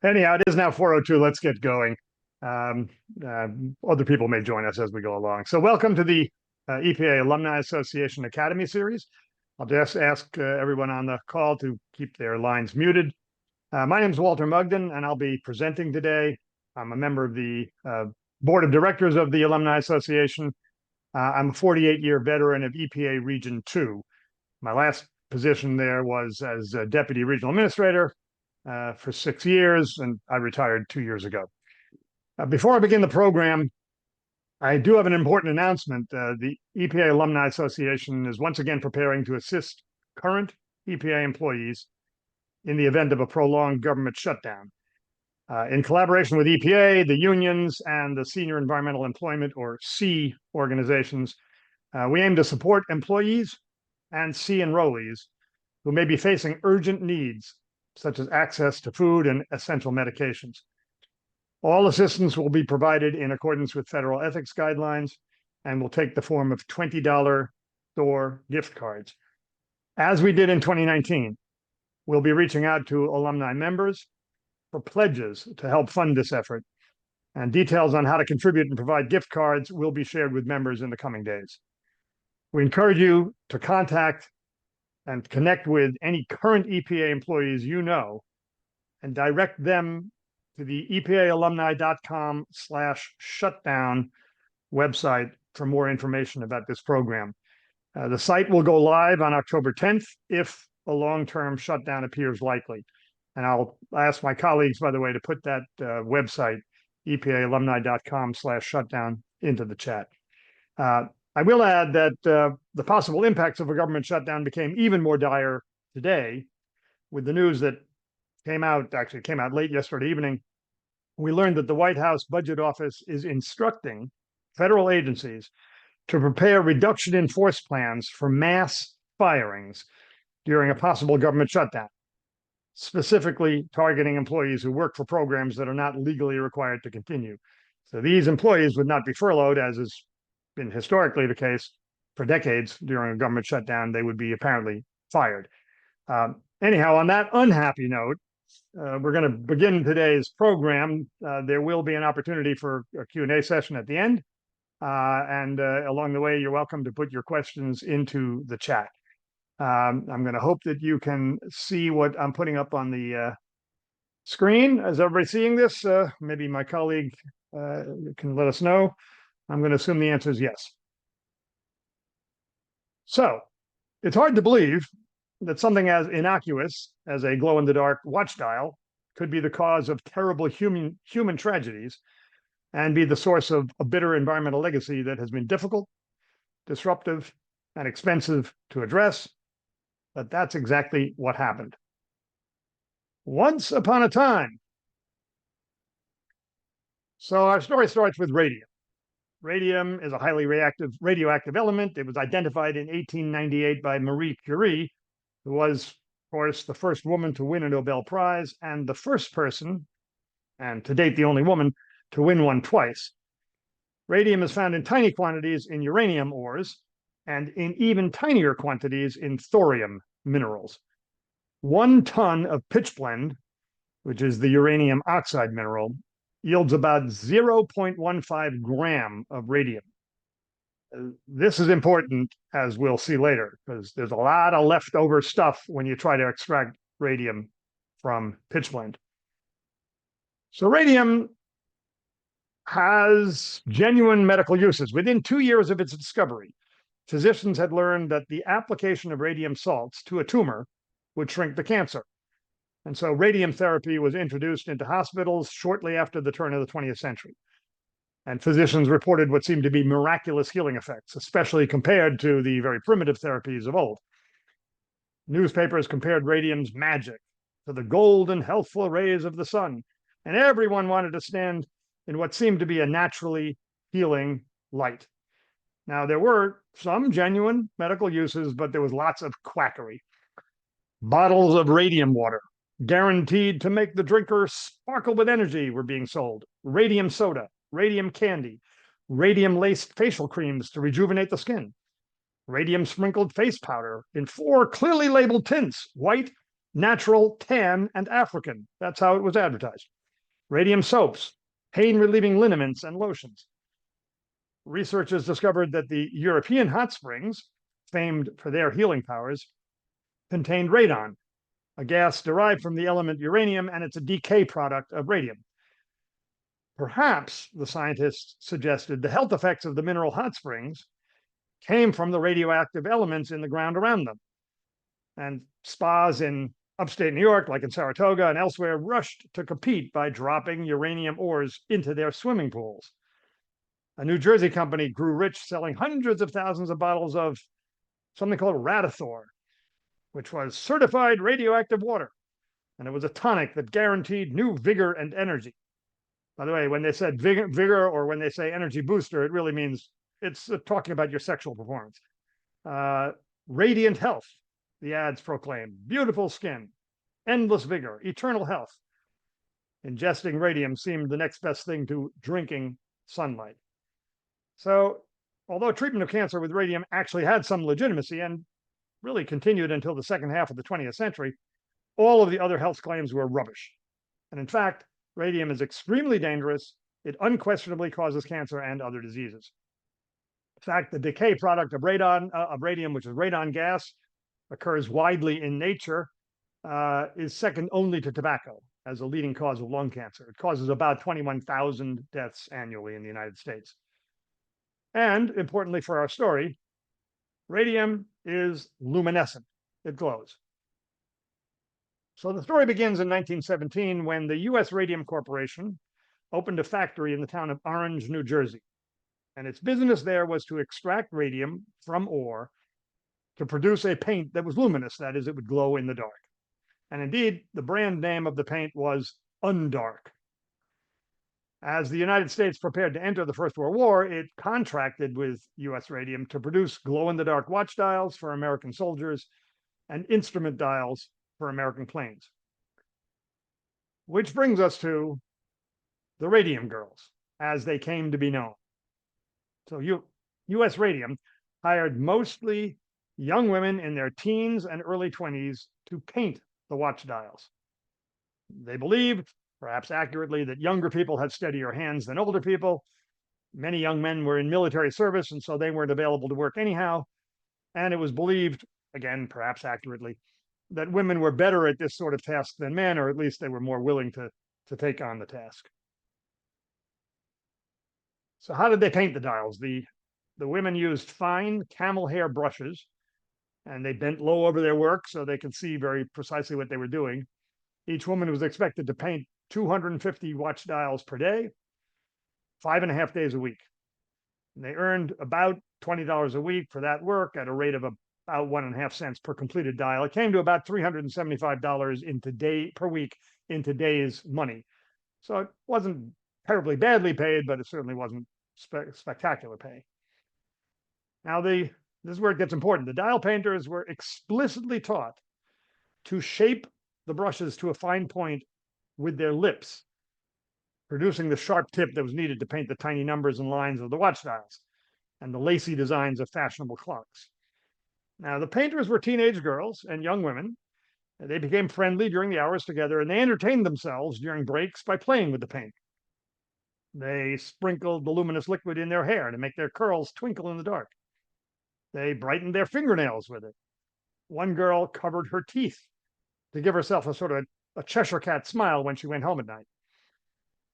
Anyhow, it is now 4:02. Let's get going. Um, uh, Other people may join us as we go along. So welcome to the EPA Alumni Association Academy Series. I'll just ask everyone on the call to keep their lines muted. My name is Walter Mugdan, and I'll be presenting today. I'm a member of the Board of Directors of the Alumni Association. I'm a 48-year veteran of EPA Region 2. My last position there was as a Deputy Regional Administrator for 6 years, and I retired 2 years ago. Before I begin the program, I do have an important announcement. The EPA Alumni Association is once again preparing to assist current EPA employees in the event of a prolonged government shutdown. In collaboration with EPA, the unions, and the Senior Environmental Employment, or SEE organizations, we aim to support employees and SEE enrollees who may be facing urgent needs, such as access to food and essential medications. All assistance will be provided in accordance with federal ethics guidelines and will take the form of $20 store gift cards. As we did in 2019, we'll be reaching out to alumni members for pledges to help fund this effort, and details on how to contribute and provide gift cards will be shared with members in the coming days. We encourage you to contact and connect with any current EPA employees you know and direct them to the EPAalumni.com/shutdown website for more information about this program. The site will go live on October 10th if a long-term shutdown appears likely. And I'll ask my colleagues, by the way, to put that website, EPAalumni.com/shutdown, into the chat. I will add that the possible impacts of a government shutdown became even more dire today with the news that came out late yesterday evening. We learned that the White House Budget Office is instructing federal agencies to prepare reduction in force plans for mass firings during a possible government shutdown, specifically targeting employees who work for programs that are not legally required to continue. So these employees would not be furloughed, as has been historically the case for decades during a government shutdown. They would be apparently fired. Anyhow, on that unhappy note, we're going to begin today's program. There will be an opportunity for a Q&A session at the end. And along the way, you're welcome to put your questions into the chat. I'm going to hope that you can see what I'm putting up on the screen. Is everybody seeing this? Maybe my colleague can let us know. I'm going to assume the answer is yes. So it's hard to believe that something as innocuous as a glow-in-the-dark watch dial could be the cause of terrible human tragedies and be the source of a bitter environmental legacy that has been difficult, disruptive, and expensive to address. But that's exactly what happened. Once upon a time. So our story starts with radium. Radium is a highly radioactive element. It was identified in 1898 by Marie Curie, who was, of course, the first woman to win a Nobel Prize and the first person, and to date the only woman, to win one twice. Radium is found in tiny quantities in uranium ores and in even tinier quantities in thorium minerals. 1 ton of pitchblende, which is the uranium oxide mineral, yields about 0.15 gram of radium. This is important, as we'll see later, because there's a lot of leftover stuff when you try to extract radium from pitchblende. So radium has genuine medical uses. Within 2 years of its discovery, physicians had learned that the application of radium salts to a tumor would shrink the cancer. And so radium therapy was introduced into hospitals shortly after the turn of the 20th century. And physicians reported what seemed to be miraculous healing effects, especially compared to the very primitive therapies of old. Newspapers compared radium's magic to the golden, healthful rays of the sun, and everyone wanted to stand in what seemed to be a naturally healing light. Now, there were some genuine medical uses, but there was lots of quackery. Bottles of radium water, guaranteed to make the drinker sparkle with energy, were being sold. Radium soda, radium candy, radium-laced facial creams to rejuvenate the skin, radium-sprinkled face powder in 4 clearly labeled tints: white, natural, tan, and African. That's how it was advertised. Radium soaps, pain-relieving liniments, and lotions. Researchers discovered that the European hot springs, famed for their healing powers, contained radon, a gas derived from the element uranium, and it's a decay product of radium. Perhaps, the scientists suggested, the health effects of the mineral hot springs came from the radioactive elements in the ground around them. And spas in upstate New York, like in Saratoga and elsewhere, rushed to compete by dropping uranium ores into their swimming pools. A New Jersey company grew rich selling hundreds of thousands of bottles of something called Radithor, which was certified radioactive water. And it was a tonic that guaranteed new vigor and energy. By the way, when they said vigor or when they say energy booster, it really means it's talking about your sexual performance. Radiant health, the ads proclaim. Beautiful skin, endless vigor, eternal health. Ingesting radium seemed the next best thing to drinking sunlight. So, although treatment of cancer with radium actually had some legitimacy and really continued until the second half of the 20th century, all of the other health claims were rubbish. And in fact, radium is extremely dangerous. It unquestionably causes cancer and other diseases. In fact, the decay product of radium, which is radon gas, occurs widely in nature, is second only to tobacco as a leading cause of lung cancer. It causes about 21,000 deaths annually in the United States. And importantly for our story, radium is luminescent. It glows. So the story begins in 1917 when the U.S. Radium Corporation opened a factory in the town of Orange, New Jersey. And its business there was to extract radium from ore to produce a paint that was luminous, that is, it would glow in the dark. And indeed, the brand name of the paint was Undark. As the United States prepared to enter the First World War, it contracted with U.S. Radium to produce glow-in-the-dark watch dials for American soldiers and instrument dials for American planes. Which brings us to the Radium Girls, as they came to be known. So U.S. Radium hired mostly young women in their teens and early 20s to paint the watch dials. They believed, perhaps accurately, that younger people had steadier hands than older people. Many young men were in military service, and so they weren't available to work anyhow. And it was believed, again, perhaps accurately, that women were better at this sort of task than men, or at least they were more willing to take on the task. So how did they paint the dials? The women used fine camel hair brushes, and they bent low over their work so they could see very precisely what they were doing. Each woman was expected to paint 250 watch dials per day, 5.5 days a week. And they earned about $20 a week for that work at a rate of about 1.5 cents per completed dial. It came to about $375 per week in today's money. So it wasn't terribly badly paid, but it certainly wasn't spectacular pay. Now, this is where it gets important. The dial painters were explicitly taught to shape the brushes to a fine point with their lips, producing the sharp tip that was needed to paint the tiny numbers and lines of the watch dials and the lacy designs of fashionable clocks. Now, the painters were teenage girls and young women. They became friendly during the hours together, and they entertained themselves during breaks by playing with the paint. They sprinkled the luminous liquid in their hair to make their curls twinkle in the dark. They brightened their fingernails with it. One girl covered her teeth to give herself a sort of a Cheshire cat smile when she went home at night.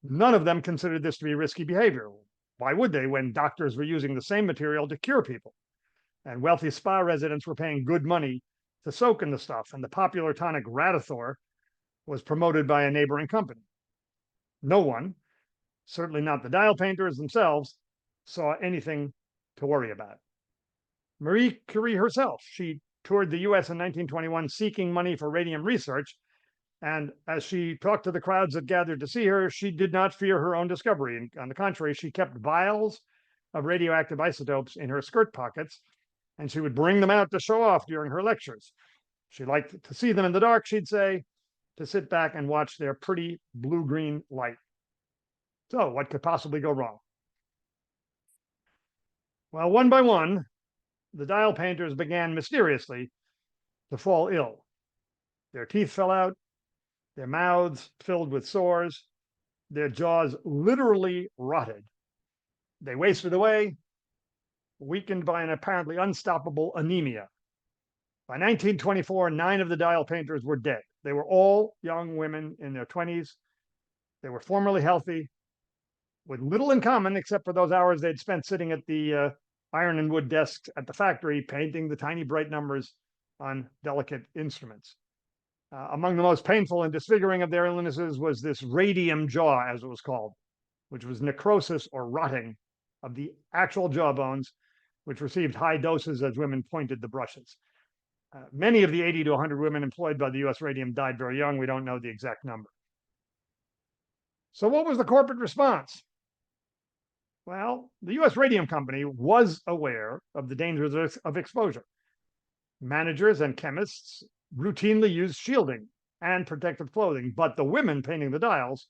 None of them considered this to be risky behavior. Why would they, when doctors were using the same material to cure people? And wealthy spa residents were paying good money to soak in the stuff, and the popular tonic Radithor was promoted by a neighboring company. No one, certainly not the dial painters themselves, saw anything to worry about. Marie Curie herself, she toured the US in 1921 seeking money for radium research, and as she talked to the crowds that gathered to see her, she did not fear her own discovery. And on the contrary, she kept vials of radioactive isotopes in her skirt pockets, and she would bring them out to show off during her lectures. She liked to see them in the dark, she'd say, to sit back and watch their pretty blue-green light. So what could possibly go wrong? Well, one by one, the dial painters began mysteriously to fall ill. Their teeth fell out, their mouths filled with sores, their jaws literally rotted. They wasted away, weakened by an apparently unstoppable anemia. By 1924, 9 of the dial painters were dead. They were all young women in their 20s. They were formerly healthy, with little in common except for those hours they'd spent sitting at the iron and wood desks at the factory, painting the tiny bright numbers on delicate instruments. Among the most painful and disfiguring of their illnesses was this radium jaw, as it was called, which was necrosis or rotting of the actual jaw bones, which received high doses as women pointed the brushes. Many of the 80 to 100 women employed by the U.S. Radium died very young. We don't know the exact number. So what was the corporate response? Well, the U.S. Radium Company was aware of the dangers of exposure. Managers and chemists routinely used shielding and protective clothing, but the women painting the dials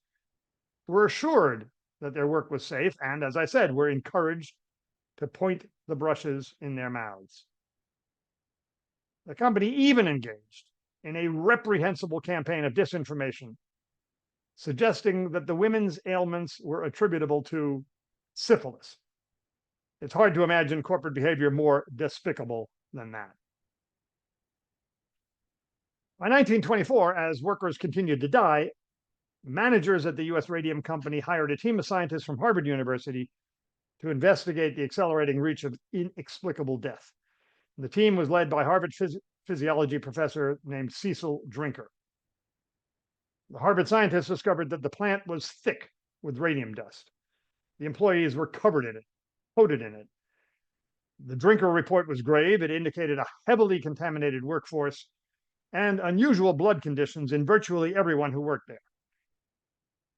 were assured that their work was safe and, as I said, were encouraged to point the brushes in their mouths. The company even engaged in a reprehensible campaign of disinformation, suggesting that the women's ailments were attributable to syphilis. It's hard to imagine corporate behavior more despicable than that. By 1924, as workers continued to die, managers at the U.S. Radium Company hired a team of scientists from Harvard University to investigate the accelerating reach of inexplicable death. The team was led by Harvard physiology professor named Cecil Drinker. The Harvard scientists discovered that the plant was thick with radium dust. The employees were covered in it, coated in it. The Drinker report was grave. It indicated a heavily contaminated workforce and unusual blood conditions in virtually everyone who worked there.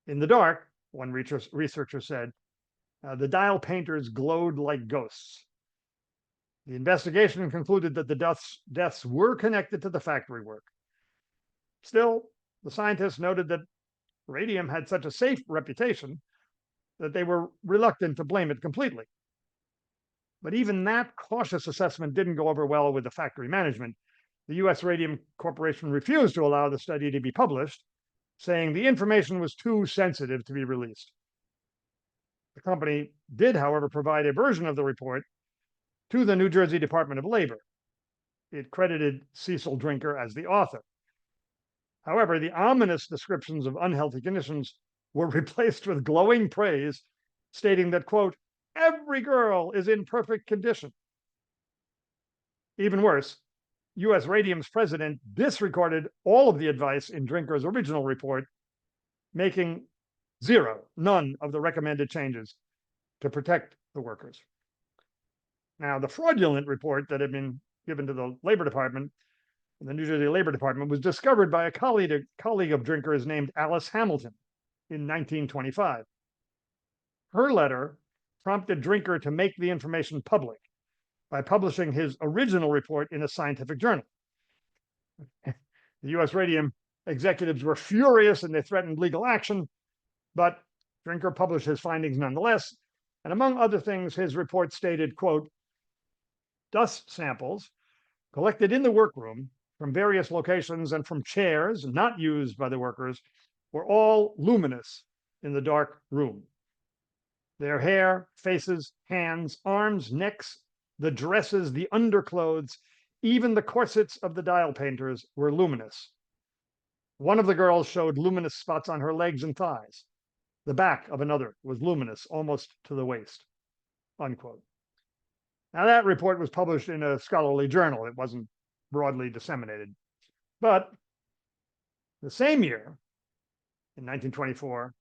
In the dark, one researcher said, the dial painters glowed like ghosts. The investigation concluded that the deaths were connected to the factory work. Still, the scientists noted that radium had such a safe reputation that they were reluctant to blame it completely. But even that cautious assessment didn't go over well with the factory management. The U.S. Radium Corporation refused to allow the study to be published, saying the information was too sensitive to be released. The company did, however, provide a version of the report to the New Jersey Department of Labor. It credited Cecil Drinker as the author. However, the ominous descriptions of unhealthy conditions were replaced with glowing praise, stating that, quote, every girl is in perfect condition. Even worse, U.S. Radium's president disregarded all of the advice in Drinker's original report, making none of the recommended changes to protect the workers. Now, the fraudulent report that had been given to the Labor Department, the New Jersey Labor Department, was discovered by a colleague of Drinker's named Alice Hamilton in 1925. Her letter prompted Drinker to make the information public by publishing his original report in a scientific journal. The U.S. Radium executives were furious and they threatened legal action, but Drinker published his findings nonetheless. And among other things, his report stated, quote, dust samples collected in the workroom from various locations and from chairs not used by the workers were all luminous in the dark room. Their hair, faces, hands, arms, necks, the dresses, the underclothes, even the corsets of the dial painters were luminous. One of the girls showed luminous spots on her legs and thighs. The back of another was luminous almost to the waist, unquote. Now, that report was published in a scholarly journal. It wasn't broadly disseminated. But the same year, in 1924,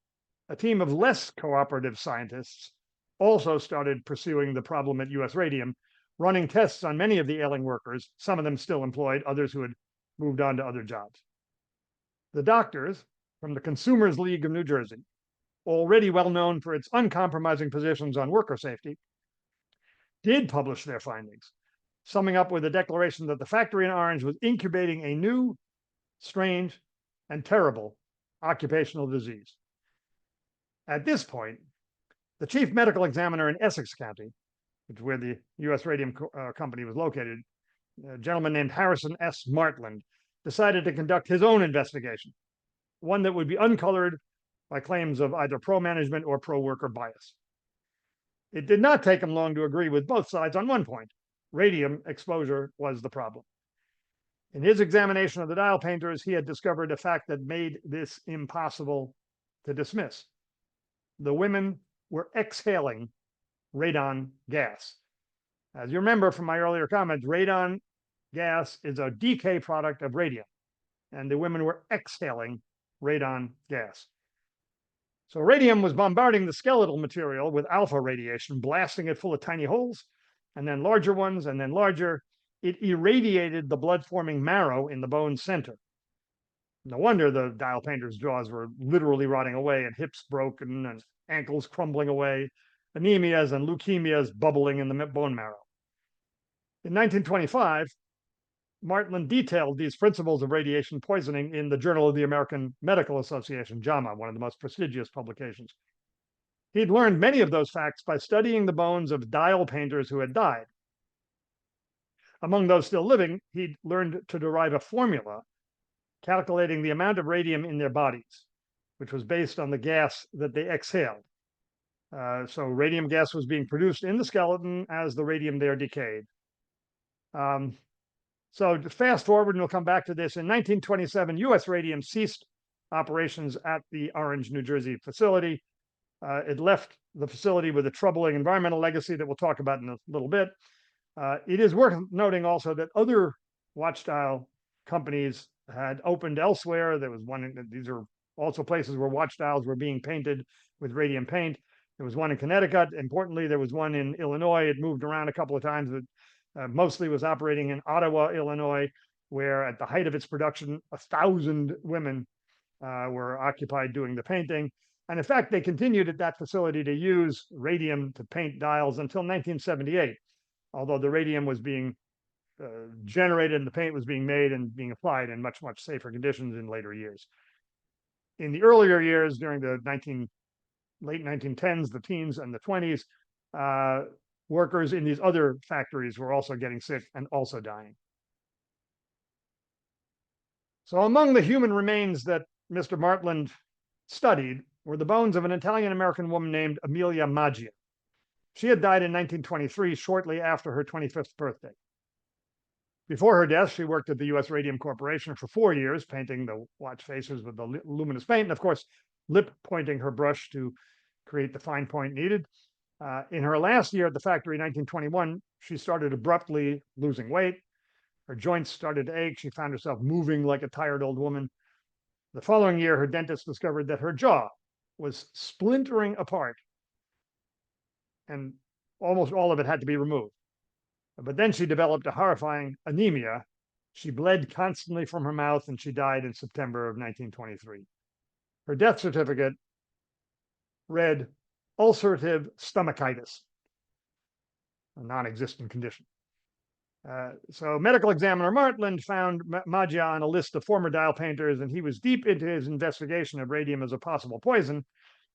a team of less cooperative scientists also started pursuing the problem at U.S. Radium, running tests on many of the ailing workers, some of them still employed, others who had moved on to other jobs. The doctors from the Consumers League of New Jersey, already well known for its uncompromising positions on worker safety, did publish their findings, summing up with a declaration that the factory in Orange was incubating a new, strange, and terrible occupational disease. At this point, the chief medical examiner in Essex County, which is where the U.S. Radium Company was located, a gentleman named Harrison S. Martland, decided to conduct his own investigation, one that would be uncolored by claims of either pro-management or pro-worker bias. It did not take him long to agree with both sides on one point. Radium exposure was the problem. In his examination of the dial painters, he had discovered a fact that made this impossible to dismiss. The women were exhaling radon gas. As you remember from my earlier comments, radon gas is a decay product of radium, and the women were exhaling radon gas. So radium was bombarding the skeletal material with alpha radiation, blasting it full of tiny holes, and then larger ones, and then larger. It irradiated the blood-forming marrow in the bone center. No wonder the dial painter's jaws were literally rotting away, and hips broken, and ankles crumbling away, anemias and leukemias bubbling in the bone marrow. In 1925, Martland detailed these principles of radiation poisoning in the Journal of the American Medical Association, JAMA, one of the most prestigious publications. He'd learned many of those facts by studying the bones of dial painters who had died. Among those still living, he'd learned to derive a formula calculating the amount of radium in their bodies, which was based on the gas that they exhaled. So radium gas was being produced in the skeleton as the radium there decayed. So to fast forward, and we'll come back to this, in 1927, U.S. Radium ceased operations at the Orange, New Jersey facility. It left the facility with a troubling environmental legacy that we'll talk about in a little bit. It is worth noting also that other watch dial companies had opened elsewhere. There was one, these are also places where watch dials were being painted with radium paint. There was one in Connecticut. Importantly, there was one in Illinois. It moved around a couple of times, but mostly was operating in Ottawa, Illinois, where at the height of its production, 1,000 women were occupied doing the painting. And in fact, they continued at that facility to use radium to paint dials until 1978, although the radium was being generated and the paint was being made and being applied in much, much safer conditions in later years. In the earlier years, during the late 1910s, the teens and the 20s, workers in these other factories were also getting sick and also dying. So among the human remains that Mr. Martland studied were the bones of an Italian-American woman named Amelia Maggia. She had died in 1923, shortly after her 25th birthday. Before her death, she worked at the U.S. Radium Corporation for 4 years, painting the watch faces with the luminous paint, and of course, lip pointing her brush to create the fine point needed. In her last year at the factory, 1921, she started abruptly losing weight. Her joints started to ache. She found herself moving like a tired old woman. The following year, her dentist discovered that her jaw was splintering apart, and almost all of it had to be removed. But then she developed a horrifying anemia. She bled constantly from her mouth, and she died in September of 1923. Her death certificate read ulcerative stomachitis, a non-existent condition. So medical examiner Martland found Maggia on a list of former dial painters, and he was deep into his investigation of radium as a possible poison,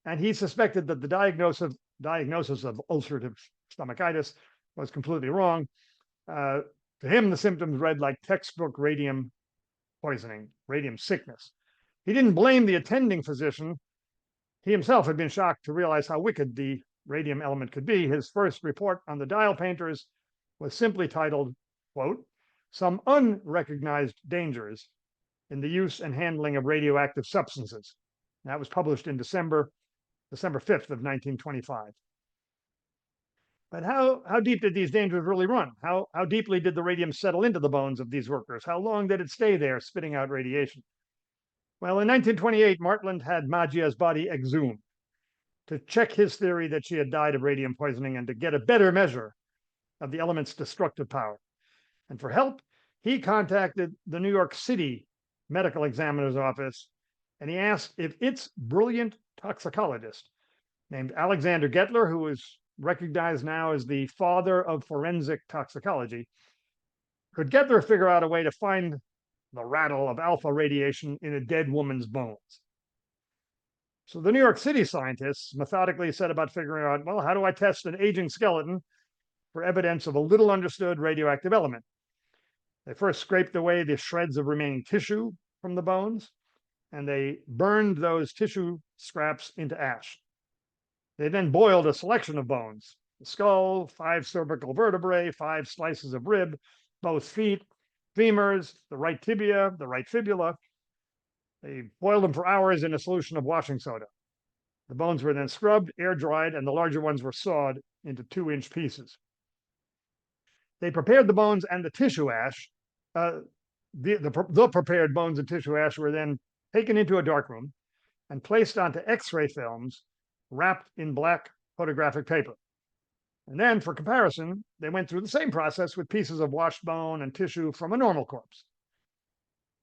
and he suspected that the diagnosis of ulcerative stomachitis was completely wrong. To him, the symptoms read like textbook radium poisoning, radium sickness. He didn't blame the attending physician. He himself had been shocked to realize how wicked the radium element could be. His first report on the dial painters was simply titled, quote, "Some unrecognized dangers in the use and handling of radioactive substances." And that was published in December 5th of 1925. But how deep did these dangers really run? How deeply did the radium settle into the bones of these workers? How long did it stay there, spitting out radiation? Well, in 1928, Martland had Maggia's body exhumed to check his theory that she had died of radium poisoning and to get a better measure of the element's destructive power. And for help, he contacted the New York City medical examiner's office, and he asked if its brilliant toxicologist named Alexander Gettler, who is recognized now as the father of forensic toxicology, could Gettler figure out a way to find the rattle of alpha radiation in a dead woman's bones. So the New York City scientists methodically set about figuring out, well, how do I test an aging skeleton for evidence of a little understood radioactive element? They first scraped away the shreds of remaining tissue from the bones, and they burned those tissue scraps into ash. They then boiled a selection of bones: the skull, 5 cervical vertebrae, 5 slices of rib, both feet, femurs, the right tibia, the right fibula. They boiled them for hours in a solution of washing soda. The bones were then scrubbed, air dried, and the larger ones were sawed into 2-inch pieces. They prepared the bones and the tissue ash. The prepared bones and tissue ash were then taken into a darkroom and placed onto X-ray films wrapped in black photographic paper. And then, for comparison, they went through the same process with pieces of washed bone and tissue from a normal corpse.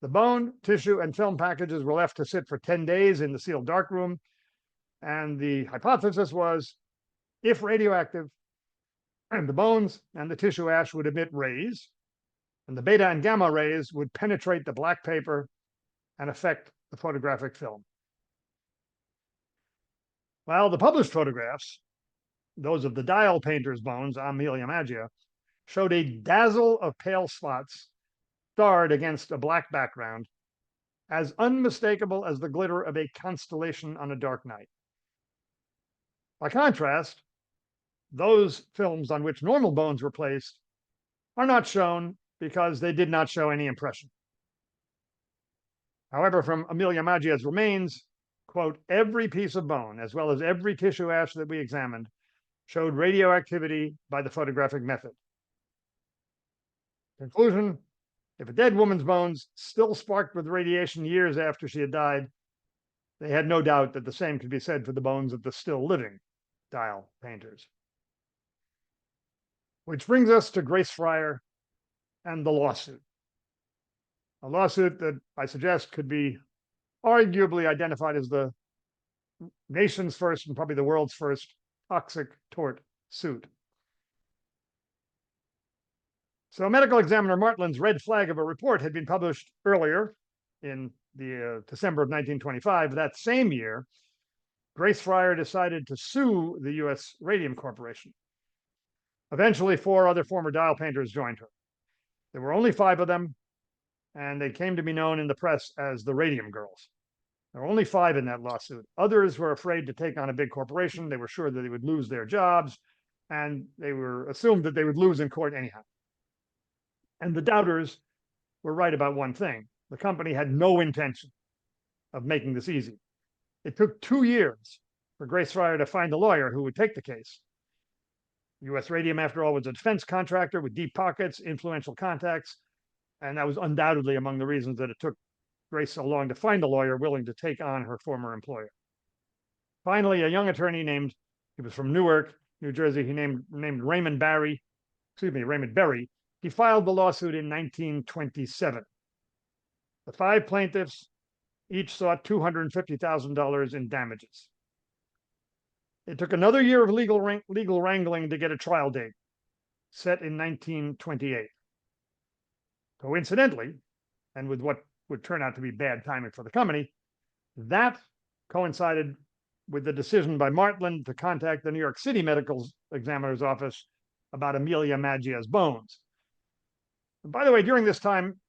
The bone, tissue, and film packages were left to sit for 10 days in the sealed darkroom, and the hypothesis was, if radioactive, the bones and the tissue ash would emit rays, and the beta and gamma rays would penetrate the black paper and affect the photographic film. Well, the published photographs, those of the dial painter's bones, Amelia Maggia, showed a dazzle of pale spots starred against a black background, as unmistakable as the glitter of a constellation on a dark night. By contrast, those films on which normal bones were placed are not shown because they did not show any impression. However, from Amelia Maggia's remains, quote, every piece of bone, as well as every tissue ash that we examined, showed radioactivity by the photographic method. Conclusion: if a dead woman's bones still sparked with radiation years after she had died, they had no doubt that the same could be said for the bones of the still living dial painters. Which brings us to Grace Fryer and the lawsuit. A lawsuit that I suggest could be arguably identified as the nation's first and probably the world's first toxic tort suit. So medical examiner Martland's red flag of a report had been published earlier in the December of 1925. That same year, Grace Fryer decided to sue the U.S. Radium Corporation. Eventually, 4 other former dial painters joined her. There were only 5 of them, and they came to be known in the press as the Radium Girls. There were only 5 in that lawsuit. Others were afraid to take on a big corporation. They were sure that they would lose their jobs, and they were assumed that they would lose in court anyhow. And the doubters were right about one thing: the company had no intention of making this easy. It took 2 years for Grace Fryer to find a lawyer who would take the case. U.S. Radium, after all, was a defense contractor with deep pockets, influential contacts, and that was undoubtedly among the reasons that it took Grace so long to find a lawyer willing to take on her former employer. Finally, a young attorney he was from Newark, New Jersey, named Raymond Berry. He filed the lawsuit in 1927. The 5 plaintiffs each sought $250,000 in damages. It took another year of legal wrangling to get a trial date, set in 1928. Coincidentally, and with what would turn out to be bad timing for the company, that coincided with the decision by Martland to contact the New York City Medical Examiner's Office about Amelia Maggia's bones. And by the way, during this time,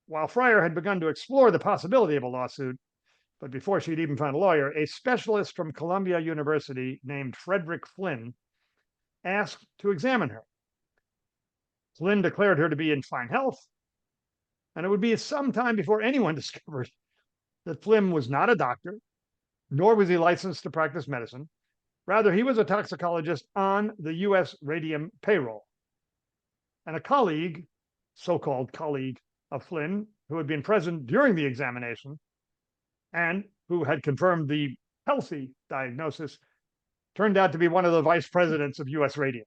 while Fryer had begun to explore the possibility of a lawsuit, but before she'd even found a lawyer, a specialist from Columbia University named Frederick Flynn asked to examine her. Flynn declared her to be in fine health, and it would be some time before anyone discovered that Flynn was not a doctor, nor was he licensed to practice medicine. Rather, he was a toxicologist on the U.S. Radium payroll. And a colleague, so-called colleague of Flynn, who had been present during the examination and who had confirmed the healthy diagnosis, turned out to be one of the vice presidents of U.S. Radium.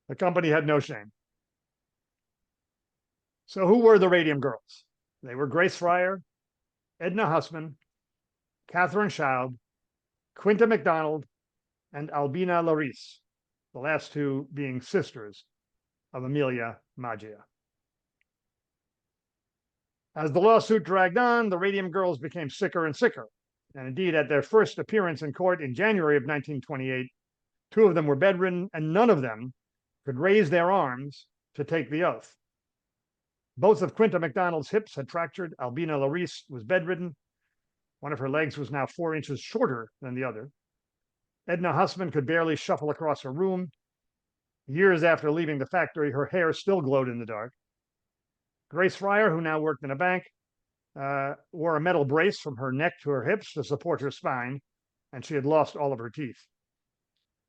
The company had no shame. So who were the Radium Girls? They were Grace Fryer, Edna Hussman, Catherine Schaub, Quinta McDonald, and Albina Larice, the last 2 being sisters of Amelia Maggia. As the lawsuit dragged on, the Radium Girls became sicker and sicker. And indeed, at their first appearance in court in January of 1928, 2 of them were bedridden, and none of them could raise their arms to take the oath. Both of Quinta McDonald's hips had fractured. Albina Larice was bedridden. One of her legs was now 4 inches shorter than the other. Edna Hussman could barely shuffle across her room. Years after leaving the factory, her hair still glowed in the dark. Grace Fryer, who now worked in a bank, wore a metal brace from her neck to her hips to support her spine, and she had lost all of her teeth.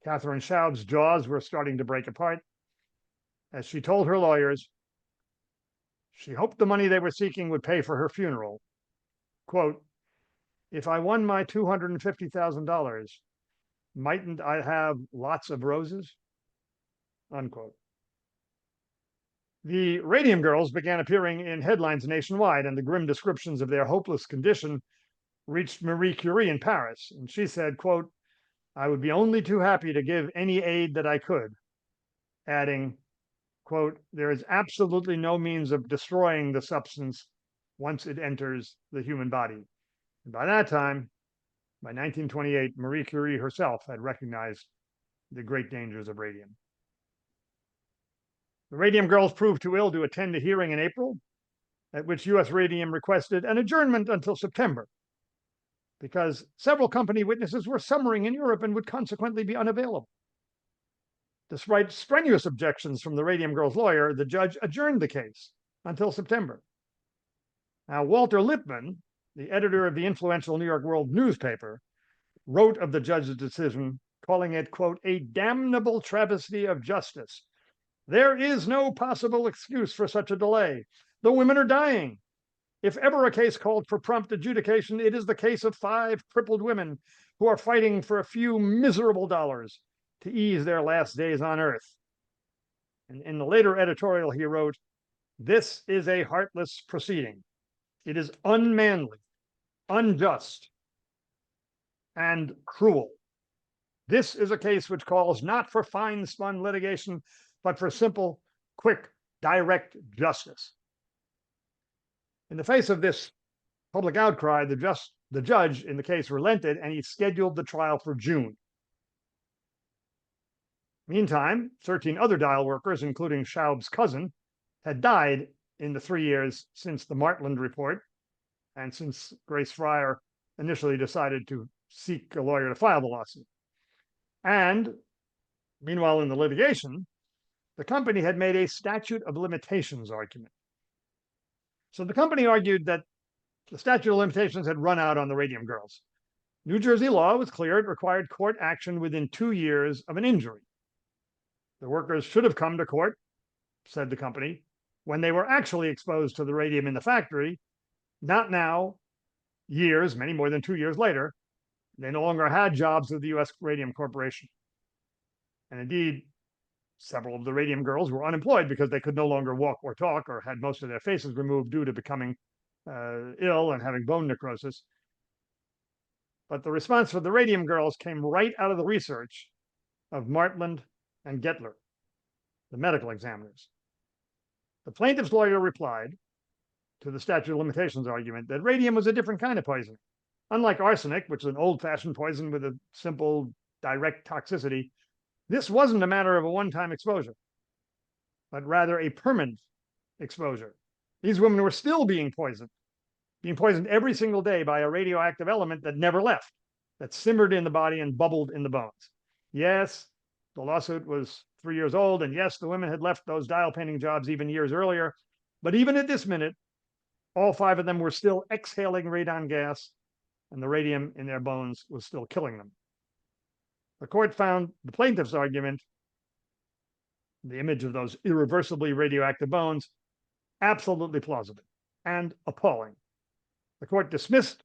Catherine Schaub's jaws were starting to break apart. As she told her lawyers, she hoped the money they were seeking would pay for her funeral. Quote, "If I won my $250,000, mightn't I have lots of roses?" Unquote. The Radium Girls began appearing in headlines nationwide, and the grim descriptions of their hopeless condition reached Marie Curie in Paris. And she said, quote, "I would be only too happy to give any aid that I could," adding, quote, "There is absolutely no means of destroying the substance once it enters the human body." And by that time, by 1928, Marie Curie herself had recognized the great dangers of radium. The Radium Girls proved too ill to attend a hearing in April, at which U.S. Radium requested an adjournment until September, because several company witnesses were summering in Europe and would consequently be unavailable. Despite strenuous objections from the Radium Girls' lawyer, the judge adjourned the case until September. Now, Walter Lippmann, the editor of the influential New York World newspaper, wrote of the judge's decision, calling it, quote, "a damnable travesty of justice. There is no possible excuse for such a delay. The women are dying. If ever a case called for prompt adjudication, it is the case of 5 crippled women who are fighting for a few miserable dollars to ease their last days on earth." And in the later editorial, he wrote, "This is a heartless proceeding. It is unmanly, unjust, and cruel. This is a case which calls not for fine-spun litigation, but for simple, quick, direct justice." In the face of this public outcry, the judge in the case relented, and he scheduled the trial for June. Meantime, 13 other dial workers, including Schaub's cousin, had died in the 3 years since the Martland report, and since Grace Fryer initially decided to seek a lawyer to file the lawsuit. And meanwhile, in the litigation, the company had made a statute of limitations argument. So the company argued that the statute of limitations had run out on the Radium Girls. New Jersey law was clear. It required court action within 2 years of an injury. The workers should have come to court, said the company, when they were actually exposed to the radium in the factory, not now, years, many more than 2 years later. They no longer had jobs with the U.S. Radium Corporation. And indeed, several of the Radium Girls were unemployed because they could no longer walk or talk, or had most of their faces removed due to becoming ill and having bone necrosis. But the response for the Radium Girls came right out of the research of Martland and Gettler, the medical examiners. The plaintiff's lawyer replied to the statute of limitations argument that radium was a different kind of poison. Unlike arsenic, which is an old-fashioned poison with a simple, direct toxicity, this wasn't a matter of a one-time exposure, but rather a permanent exposure. These women were still being poisoned every single day by a radioactive element that never left, that simmered in the body and bubbled in the bones. Yes, the lawsuit was 3 years old, and yes, the women had left those dial painting jobs even years earlier, but even at this minute, all 5 of them were still exhaling radon gas, and the radium in their bones was still killing them. The court found the plaintiff's argument, the image of those irreversibly radioactive bones, absolutely plausible and appalling. The court dismissed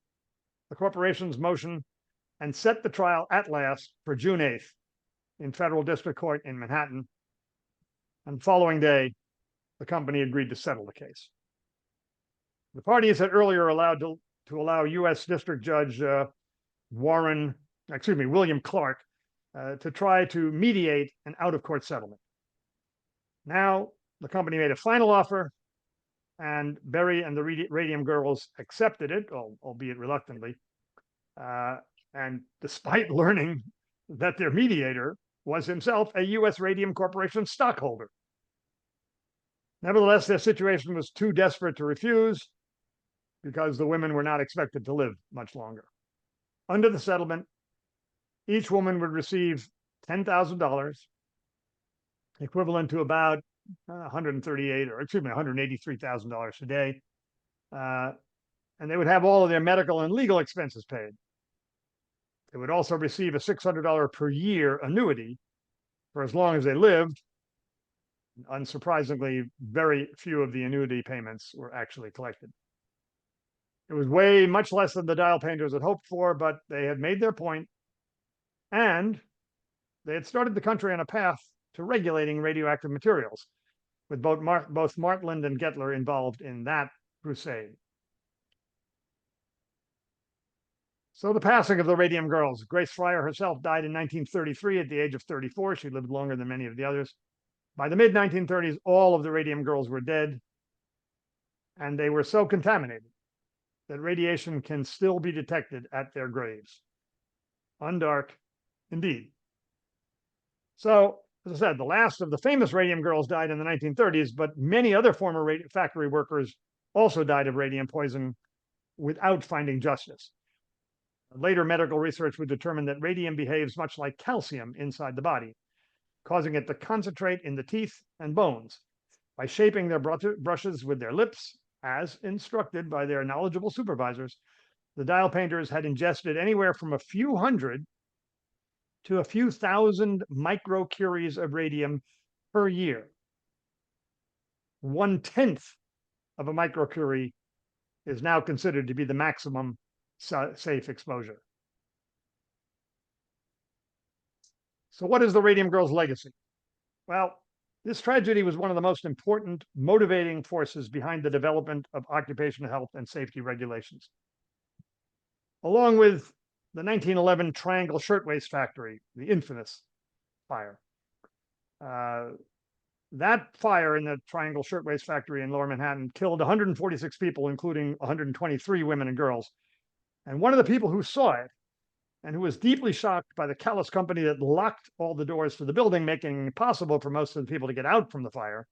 the corporation's motion and set the trial at last for June 8th in federal district court in Manhattan. And the following day, the company agreed to settle the case. The parties had earlier allowed to allow U.S. District Judge William Clark to try to mediate an out-of-court settlement. Now, the company made a final offer, and Berry and the Radium Girls accepted it, albeit reluctantly, and despite learning that their mediator was himself a U.S. Radium Corporation stockholder. Nevertheless, their situation was too desperate to refuse because the women were not expected to live much longer. Under the settlement, each woman would receive $10,000, equivalent to about $183,000 today. And they would have all of their medical and legal expenses paid. They would also receive a $600 per year annuity for as long as they lived. Unsurprisingly, very few of the annuity payments were actually collected. It was way much less than the dial painters had hoped for, but they had made their point, and they had started the country on a path to regulating radioactive materials, with both Martland and Gettler involved in that crusade. So the passing of the Radium Girls. Grace Fryer herself died in 1933 at the age of 34. She lived longer than many of the others. By the mid-1930s, all of the Radium Girls were dead, and they were so contaminated that radiation can still be detected at their graves. Undark indeed. So, as I said, the last of the famous Radium Girls died in the 1930s, but many other former factory workers also died of radium poison without finding justice. Later medical research would determine that radium behaves much like calcium inside the body, causing it to concentrate in the teeth and bones. By shaping their brushes with their lips, as instructed by their knowledgeable supervisors, the dial painters had ingested anywhere from a few hundred to a few thousand microcuries of radium per year. 1/10 of a microcurie is now considered to be the maximum safe exposure. So what is the Radium Girls' legacy? Well, this tragedy was one of the most important motivating forces behind the development of occupational health and safety regulations. Along with the 1911 Triangle Shirtwaist Factory, the infamous fire. That fire in the Triangle Shirtwaist Factory in Lower Manhattan killed 146 people, including 123 women and girls. And one of the people who saw it and who was deeply shocked by the callous company that locked all the doors to the building, making it impossible for most of the people to get out from the fire,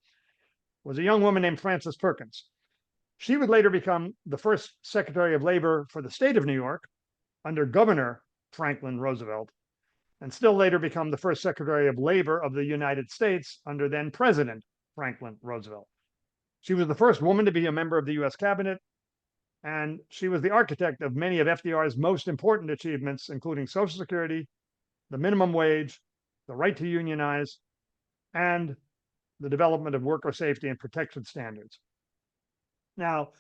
was a young woman named Frances Perkins. She would later become the first Secretary of Labor for the state of New York under Governor Franklin Roosevelt, and still later become the first Secretary of Labor of the United States under then President Franklin Roosevelt. She was the first woman to be a member of the US cabinet, and she was the architect of many of FDR's most important achievements, including Social Security, the minimum wage, the right to unionize, and the development of worker safety and protection standards. Now,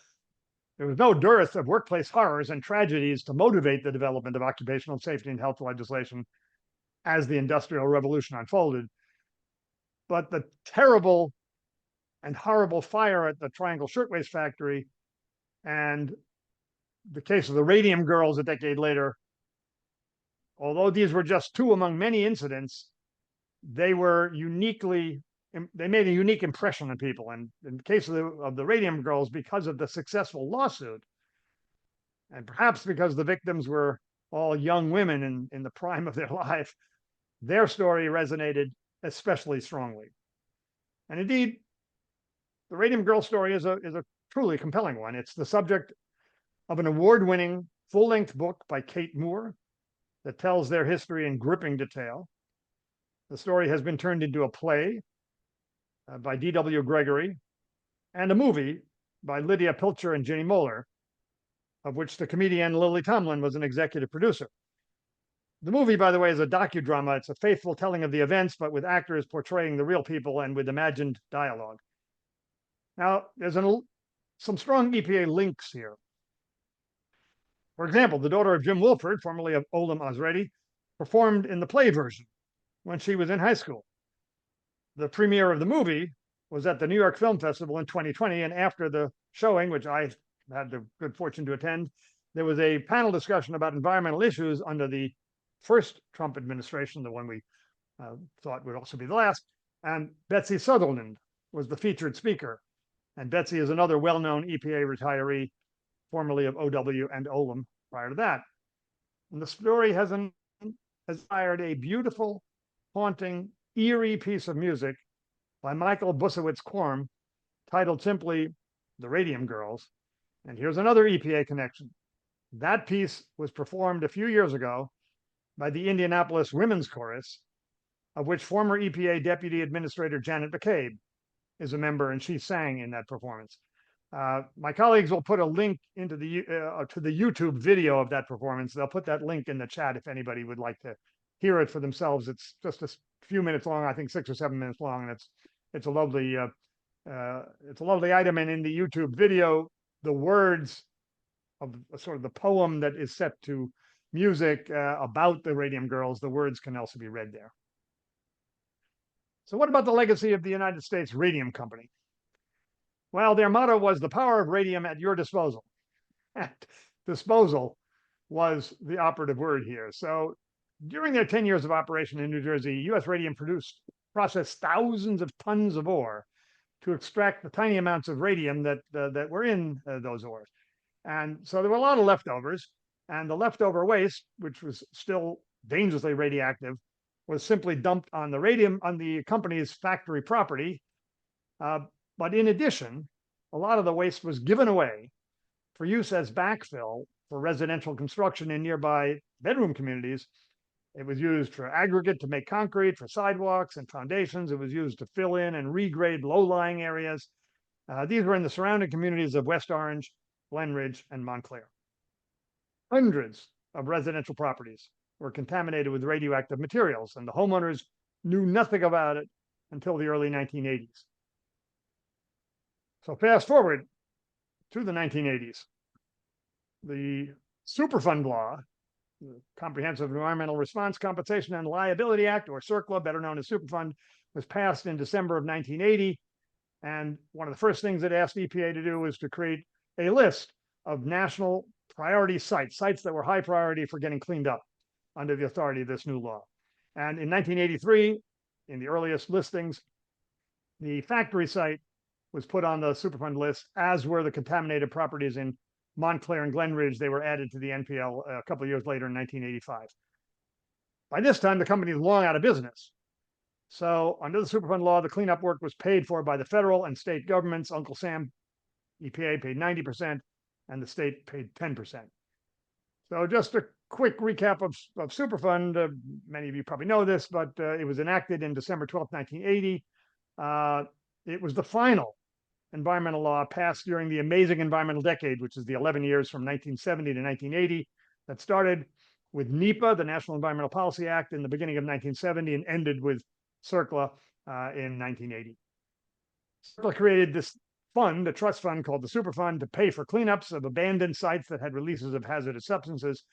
there was no dearth of workplace horrors and tragedies to motivate the development of occupational safety and health legislation as the Industrial Revolution unfolded. But the terrible and horrible fire at the Triangle Shirtwaist Factory and the case of the Radium Girls a decade later, although these were just two among many incidents, they made a unique impression on people. And in the case of the Radium Girls, because of the successful lawsuit, and perhaps because the victims were all young women in the prime of their life, their story resonated especially strongly. And indeed, the Radium Girl story is a truly compelling one. It's the subject of an award-winning full-length book by Kate Moore that tells their history in gripping detail. The story has been turned into a play by D.W. Gregory and a movie by Lydia Pilcher and Ginny Moeller, of which the comedian Lily Tomlin was an executive producer. The movie, by the way, is a docudrama. It's a faithful telling of the events, but with actors portraying the real people and with imagined dialogue. Now, there's some strong EPA links here. For example, the daughter of Jim Wilford, formerly of Olam Osredi, performed in the play version when she was in high school. The premiere of the movie was at the New York Film Festival in 2020, and after the showing, which I had the good fortune to attend, there was a panel discussion about environmental issues under the first Trump administration, the one we thought would also be the last, and Betsy Sutherland was the featured speaker. And Betsy is another well-known EPA retiree, formerly of OW and Olam prior to that. And the story has inspired a beautiful, haunting, eerie piece of music by Michael Busewitz Quorum, titled simply The Radium Girls. And here's another EPA connection. That piece was performed a few years ago by the Indianapolis Women's Chorus, of which former EPA Deputy Administrator Janet McCabe is a member, and she sang in that performance. My colleagues will put a link into to the YouTube video of that performance. They'll put that link in the chat if anybody would like to hear it for themselves. It's just a few minutes long, I think 6 or 7 minutes long, and it's a lovely item. And in the YouTube video, the words of sort of the poem that is set to music about the Radium Girls, the words can also be read there. So what about the legacy of the United States Radium Company? Well, their motto was the power of radium at your disposal. And disposal was the operative word here. So during their 10 years of operation in New Jersey, U.S. Radium processed thousands of tons of ore to extract the tiny amounts of radium that were in those ores. And so there were a lot of leftovers, and the leftover waste, which was still dangerously radioactive, was simply dumped on the company's factory property. But in addition, a lot of the waste was given away for use as backfill for residential construction in nearby bedroom communities. It was used for aggregate to make concrete, for sidewalks and foundations. It was used to fill in and regrade low-lying areas. These were in the surrounding communities of West Orange, Glen Ridge, and Montclair. Hundreds of residential properties were contaminated with radioactive materials, and the homeowners knew nothing about it until the early 1980s. So fast forward to the 1980s. The Superfund law, the Comprehensive Environmental Response Compensation and Liability Act, or CERCLA, better known as Superfund, was passed in December of 1980. And one of the first things it asked EPA to do was to create a list of national priority sites that were high priority for getting cleaned up under the authority of this new law. And in 1983, in the earliest listings, the factory site was put on the Superfund list, as were the contaminated properties in Montclair and Glen Ridge. They were added to the NPL a couple of years later in 1985. By this time, the company was long out of business. So under the Superfund law, the cleanup work was paid for by the federal and state governments. Uncle Sam, EPA, paid 90%, and the state paid 10%. So just a quick recap of Superfund. Many of you probably know this, but it was enacted in December 12, 1980. It was the final environmental law passed during the amazing environmental decade, which is the 11 years from 1970 to 1980, that started with NEPA, the National Environmental Policy Act, in the beginning of 1970 and ended with CERCLA in 1980. CERCLA created this fund, a trust fund called the Superfund, to pay for cleanups of abandoned sites that had releases of hazardous substances.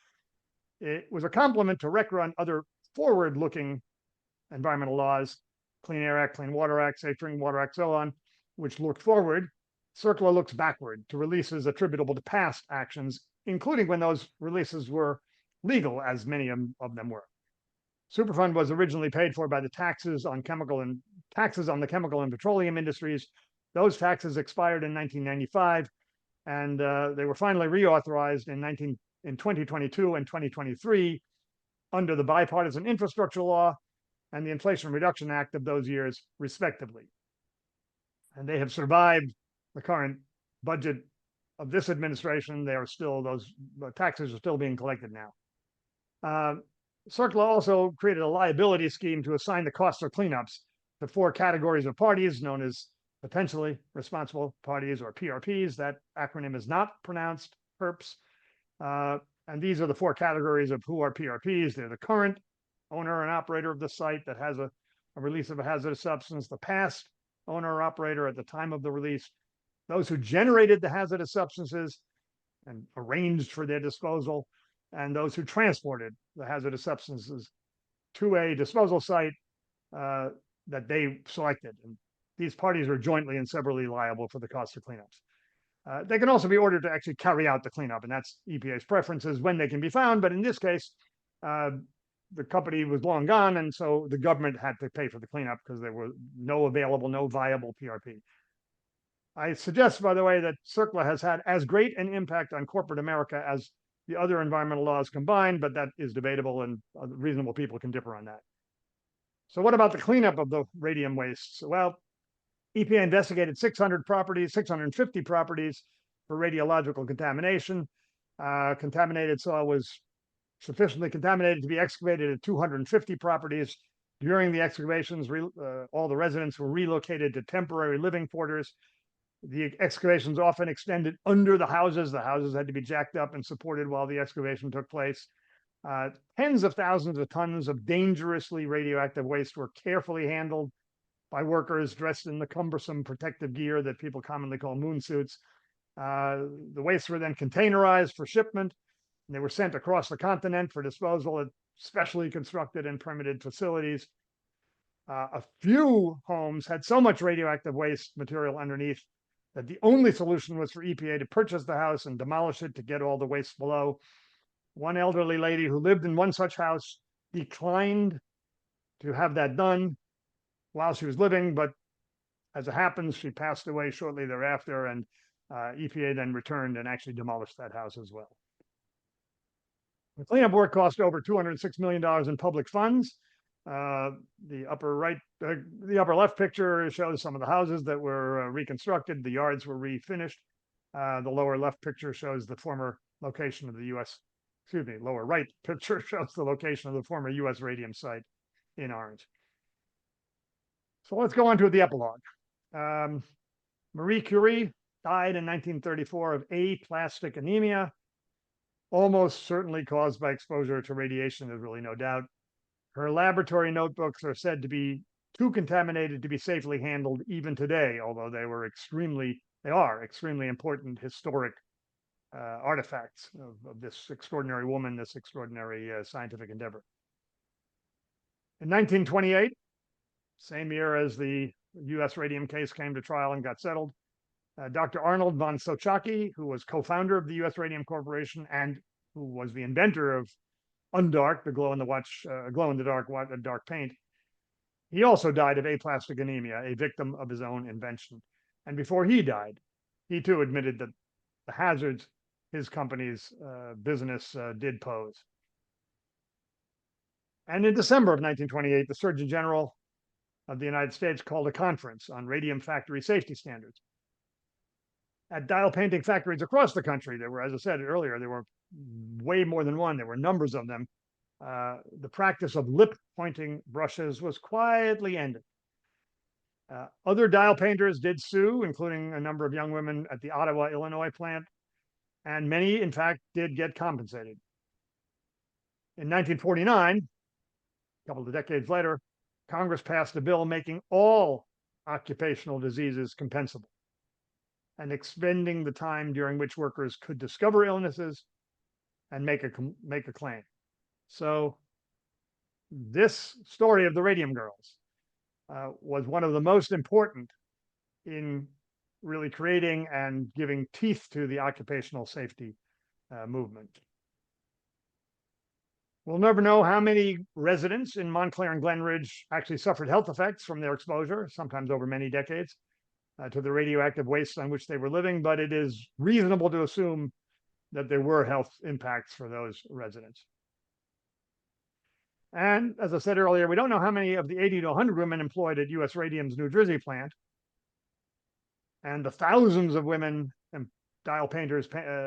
It was a complement to RCRA and other forward-looking environmental laws, Clean Air Act, Clean Water Act, Safe Drinking Water Act, so on, which looked forward. CERCLA looks backward to releases attributable to past actions, including when those releases were legal, as many of them were. Superfund was originally paid for by the taxes on the chemical and petroleum industries. Those taxes expired in 1995, and they were finally reauthorized in 2022 and 2023 under the Bipartisan Infrastructure Law and the Inflation Reduction Act of those years, respectively. And they have survived the current budget of this administration. Those taxes are still being collected now. CERCLA also created a liability scheme to assign the costs of cleanups to 4 categories of parties known as potentially responsible parties, or PRPs. That acronym is not pronounced PERPs. And these are the 4 categories of who are PRPs. They're the current owner and operator of the site that has a release of a hazardous substance, the past owner or operator at the time of the release, those who generated the hazardous substances and arranged for their disposal, and those who transported the hazardous substances to a disposal site that they selected. And these parties are jointly and severally liable for the cost of cleanups. They can also be ordered to actually carry out the cleanup, and that's EPA's preferences when they can be found. But in this case, the company was long gone, and so the government had to pay for the cleanup because there were no viable PRP. I suggest, by the way, that CERCLA has had as great an impact on corporate America as the other environmental laws combined, but that is debatable, and reasonable people can differ on that. So what about the cleanup of the radium wastes? Well, EPA investigated 650 properties for radiological contamination. Contaminated soil was sufficiently contaminated to be excavated at 250 properties. During the excavations, all the residents were relocated to temporary living quarters. The excavations often extended under the houses. The houses had to be jacked up and supported while the excavation took place. Tens of thousands of tons of dangerously radioactive waste were carefully handled by workers dressed in the cumbersome protective gear that people commonly call moon suits. The wastes were then containerized for shipment, and they were sent across the continent for disposal at specially constructed and permitted facilities. A few homes had so much radioactive waste material underneath that the only solution was for EPA to purchase the house and demolish it to get all the waste below. One elderly lady who lived in one such house declined to have that done while she was living, but as it happens, she passed away shortly thereafter, and EPA then returned and actually demolished that house as well. The cleanup work cost over $206 million in public funds. The upper left picture shows some of the houses that were reconstructed. The yards were refinished. The lower left picture shows the former location of the lower right picture shows the location of the former U.S. radium site in orange. So let's go on to the epilogue. Marie Curie died in 1934 of aplastic anemia, almost certainly caused by exposure to radiation, there's really no doubt. Her laboratory notebooks are said to be too contaminated to be safely handled even today, although they are extremely important historic artifacts of this extraordinary woman, this extraordinary scientific endeavor. In 1928, same year as the U.S. radium case came to trial and got settled, Dr. Arnold von Sochacki, who was co-founder of the U.S. Radium Corporation and who was the inventor of Undark, the dark paint, he also died of aplastic anemia, a victim of his own invention. And before he died, he too admitted that the hazards his company's business did pose. And in December of 1928, the Surgeon General of the United States called a conference on radium factory safety standards. At dial painting factories across the country, there were, as I said earlier, there were way more than one. There were numbers of them. The practice of lip pointing brushes was quietly ended. Other dial painters did sue, including a number of young women at the Ottawa, Illinois plant, and many, in fact, did get compensated. In 1949, a couple of decades later, Congress passed a bill making all occupational diseases compensable and extending the time during which workers could discover illnesses and make a claim. So this story of the Radium Girls was one of the most important in really creating and giving teeth to the occupational safety movement. We'll never know how many residents in Montclair and Glenridge actually suffered health effects from their exposure, sometimes over many decades, to the radioactive waste on which they were living, but it is reasonable to assume that there were health impacts for those residents. And as I said earlier, we don't know how many of the 80 to 100 women employed at U.S. Radium's New Jersey plant and the thousands of women and dial painters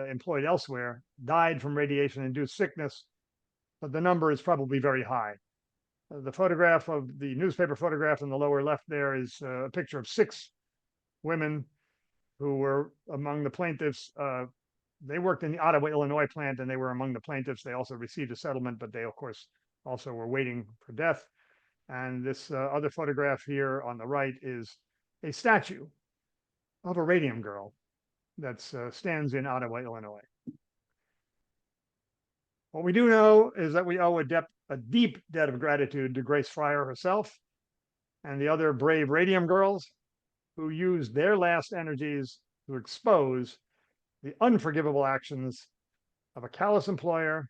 employed elsewhere died from radiation-induced sickness, but the number is probably very high. The photograph of the newspaper photograph in the lower left there is a picture of 6 women who were among the plaintiffs. They worked in the Ottawa, Illinois plant, and they were among the plaintiffs. They also received a settlement, but they, of course, also were waiting for death. And this other photograph here on the right is a statue of a radium girl that stands in Ottawa, Illinois. What we do know is that we owe a deep debt of gratitude to Grace Fryer herself and the other brave radium girls who used their last energies to expose the unforgivable actions of a callous employer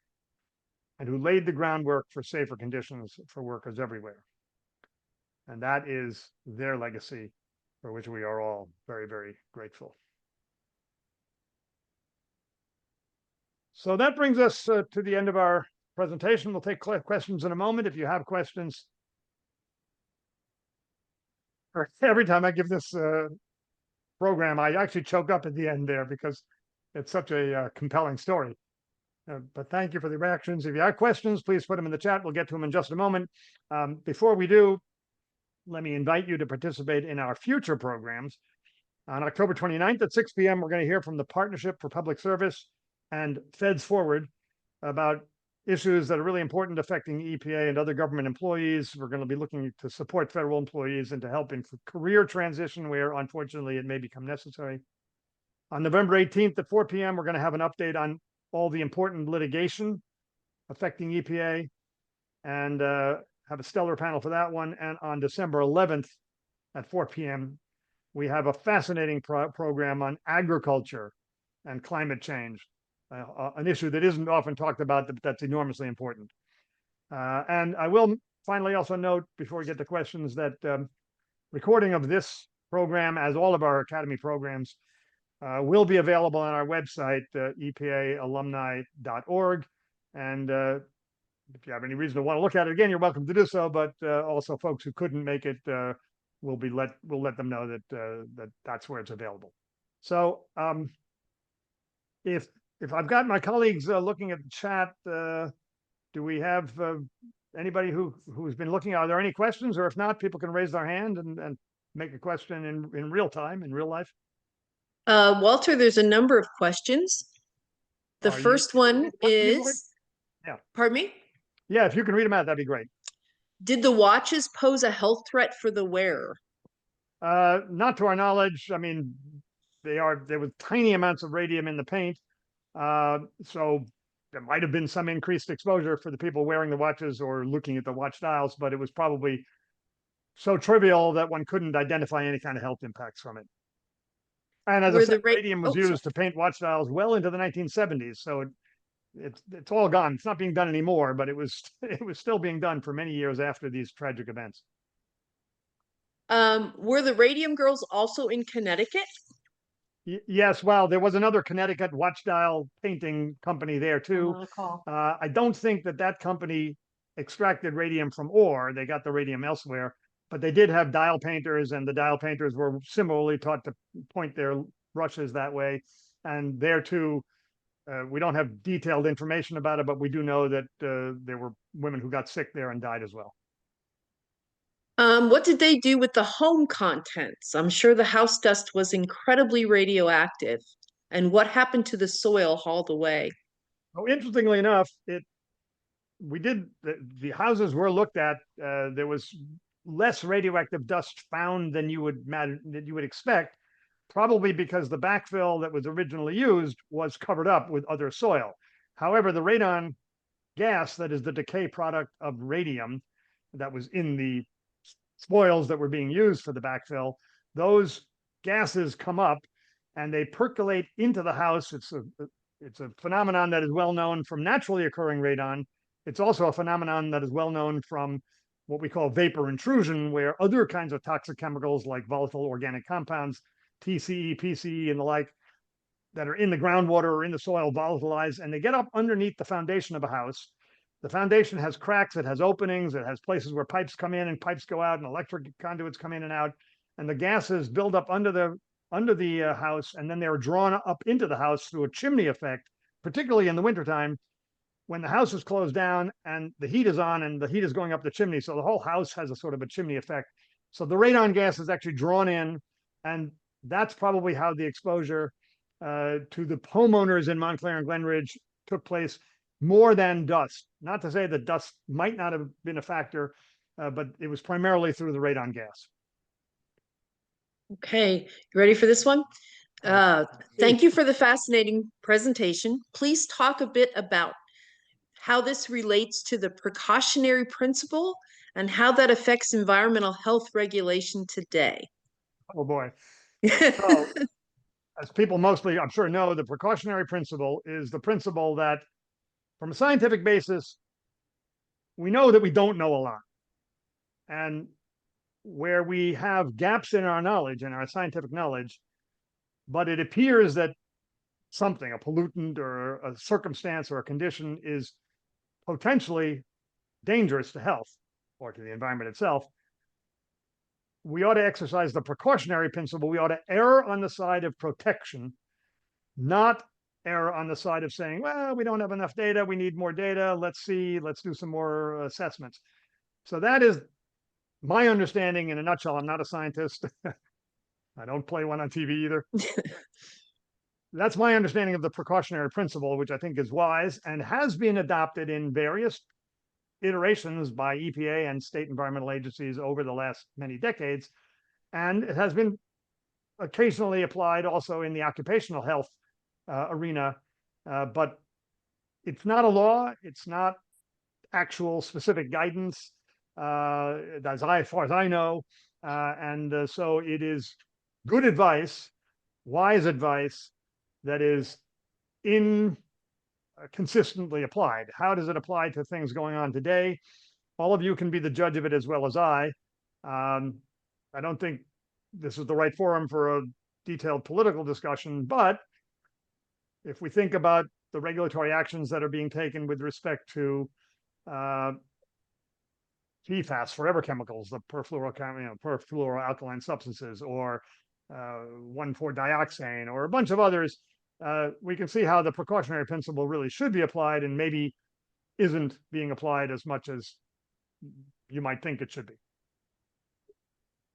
and who laid the groundwork for safer conditions for workers everywhere. And that is their legacy, for which we are all very, very grateful. So that brings us to the end of our presentation. We'll take questions in a moment. If you have questions, Every time I give this program, I actually choke up at the end there because it's such a compelling story. But thank you for the reactions. If you have questions, please put them in the chat. We'll get to them in just a moment. Before we do, let me invite you to participate in our future programs. On October 29th at 6 p.m., we're going to hear from the Partnership for Public Service and Feds Forward about issues that are really important affecting EPA and other government employees. We're going to be looking to support federal employees and to help in career transition where, unfortunately, it may become necessary. On November 18th at 4 p.m., we're going to have an update on all the important litigation affecting EPA and have a stellar panel for that one. And on December 11th at 4 p.m., we have a fascinating program on agriculture and climate change, an issue that isn't often talked about, but that's enormously important. And I will finally also note, before we get to questions, that recording of this program, as all of our Academy programs, will be available on our website, epaalumni.org. And if you have any reason to want to look at it again, you're welcome to do so. But also, folks who couldn't make it, we'll let them know that that's where it's available. So if I've got my colleagues looking at the chat, do we have anybody who's been looking? Are there any questions? Or if not, people can raise their hand and make a question in real time, in real life. Walter, there's a number of questions. The first one is, yeah. Pardon me? Yeah, if you can read them out, that'd be great. Did the watches pose a health threat for the wearer? Not to our knowledge. I mean, there were tiny amounts of radium in the paint. So there might have been some increased exposure for the people wearing the watches or looking at the watch dials, but it was probably so trivial that one couldn't identify any kind of health impacts from it. And as I said, radium was used to paint watch dials well into the 1970s. So it's all gone. It's not being done anymore, but it was still being done for many years after these tragic events. Were the Radium girls also in Connecticut? Yes, well, there was another Connecticut watch dial painting company there too. I don't think that company extracted radium from ore. They got the radium elsewhere, but they did have dial painters, and the dial painters were similarly taught to point their brushes that way. And there too, we don't have detailed information about it, but we do know that there were women who got sick there and died as well. What did they do with the home contents? I'm sure the house dust was incredibly radioactive. And what happened to the soil hauled away? Oh, interestingly enough, the houses were looked at. There was less radioactive dust found than you would expect, probably because the backfill that was originally used was covered up with other soil. However, the radon gas, that is the decay product of radium that was in the spoils that were being used for the backfill, those gases come up and they percolate into the house. It's a phenomenon that is well known from naturally occurring radon. It's also a phenomenon that is well known from what we call vapor intrusion, where other kinds of toxic chemicals like volatile organic compounds, TCE, PCE, and the like, that are in the groundwater or in the soil volatilize, and they get up underneath the foundation of a house. The foundation has cracks, it has openings, it has places where pipes come in and pipes go out, and electric conduits come in and out, and the gases build up under the house, and then they're drawn up into the house through a chimney effect, particularly in the wintertime when the house is closed down and the heat is on and the heat is going up the chimney. So the whole house has a sort of a chimney effect. So the radon gas is actually drawn in, and that's probably how the exposure to the homeowners in Montclair and Glenridge took place, more than dust. Not to say that dust might not have been a factor, but it was primarily through the radon gas. Okay, you ready for this one? Thank you for the fascinating presentation. Please talk a bit about how this relates to the precautionary principle and how that affects environmental health regulation today. Oh boy. So, as people mostly, I'm sure, know, the precautionary principle is the principle that from a scientific basis, we know that we don't know a lot. And where we have gaps in our knowledge, in our scientific knowledge, but it appears that something, a pollutant or a circumstance or a condition, is potentially dangerous to health or to the environment itself, we ought to exercise the precautionary principle. We ought to err on the side of protection, not err on the side of saying, well, we don't have enough data, we need more data, let's see, let's do some more assessments. So that is my understanding in a nutshell. I'm not a scientist. I don't play one on TV either. That's my understanding of the precautionary principle, which I think is wise and has been adopted in various iterations by EPA and state environmental agencies over the last many decades. And it has been occasionally applied also in the occupational health arena, but it's not a law. It's not actual specific guidance, as far as I know. So it is good advice, wise advice that is consistently applied. How does it apply to things going on today? All of you can be the judge of it as well as I. I don't think this is the right forum for a detailed political discussion, but if we think about the regulatory actions that are being taken with respect to PFAS, forever chemicals, the perfluoroalkyl substances, or 1,4-dioxane, or a bunch of others, we can see how the precautionary principle really should be applied and maybe isn't being applied as much as you might think it should be.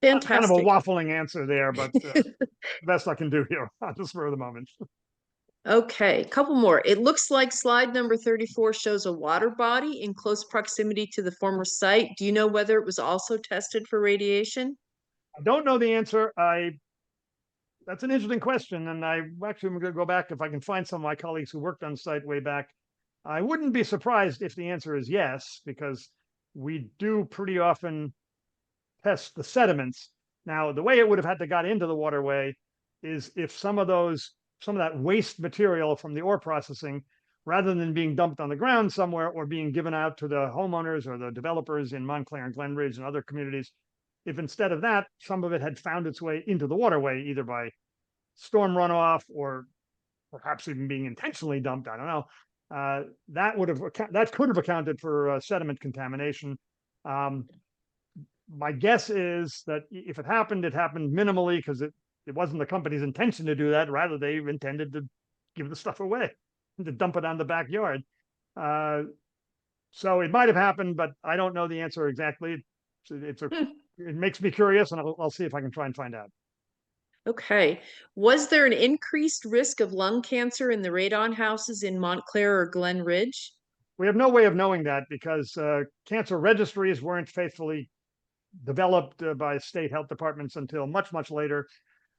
Fantastic. Kind of a waffling answer there, but the best I can do here on the spur of the moment. Okay, a couple more. It looks like slide number 34 shows a water body in close proximity to the former site. Do you know whether it was also tested for radiation? I don't know the answer. That's an interesting question, and I actually am going to go back if I can find some of my colleagues who worked on site way back. I wouldn't be surprised if the answer is yes, because we do pretty often test the sediments. Now, the way it would have had to got into the waterway is if some of that waste material from the ore processing, rather than being dumped on the ground somewhere or being given out to the homeowners or the developers in Montclair and Glenridge and other communities, if instead of that, some of it had found its way into the waterway, either by storm runoff or perhaps even being intentionally dumped, I don't know, that could have accounted for sediment contamination. My guess is that if it happened minimally, because it wasn't the company's intention to do that. Rather, they intended to give the stuff away and to dump it on the backyard. So it might have happened, but I don't know the answer exactly. It makes me curious, and I'll see if I can try and find out. Okay. Was there an increased risk of lung cancer in the radon houses in Montclair or Glenridge? We have no way of knowing that because cancer registries weren't faithfully developed by state health departments until much, much later.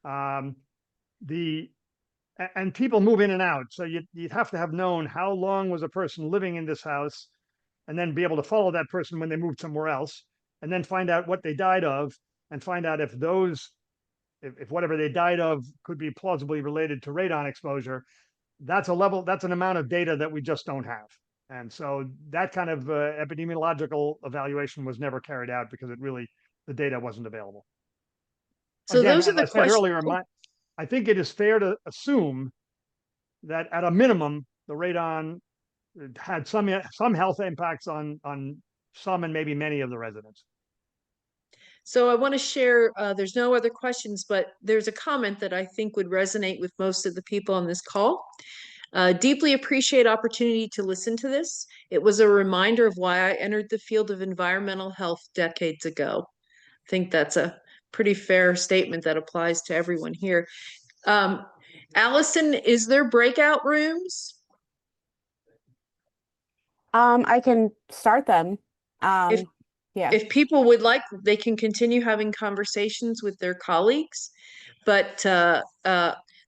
And people move in and out. So you'd have to have known how long was a person living in this house, and then be able to follow that person when they moved somewhere else, and then find out what they died of, and find out if whatever they died of could be plausibly related to radon exposure. That's an amount of data that we just don't have. And so that kind of epidemiological evaluation was never carried out because the data wasn't available. So again, those are the as I said earlier, I think it is fair to assume that at a minimum, the radon had some health impacts on some and maybe many of the residents. So I want to share, there's no other questions, but there's a comment that I think would resonate with most of the people on this call. Deeply appreciate opportunity to listen to this. It was a reminder of why I entered the field of environmental health decades ago. I think that's a pretty fair statement that applies to everyone here. Allison, is there breakout rooms? I can start them. Yeah. If people would like, they can continue having conversations with their colleagues. But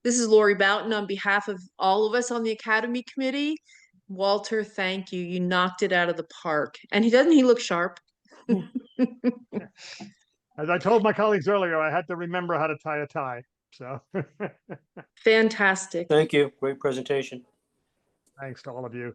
this is Lori Boughton on behalf of all of us on the Academy Committee. Walter, thank you. You knocked it out of the park. And he look sharp? As I told my colleagues earlier, I had to remember how to tie a tie. So fantastic. Thank you. Great presentation. Thanks to all of you.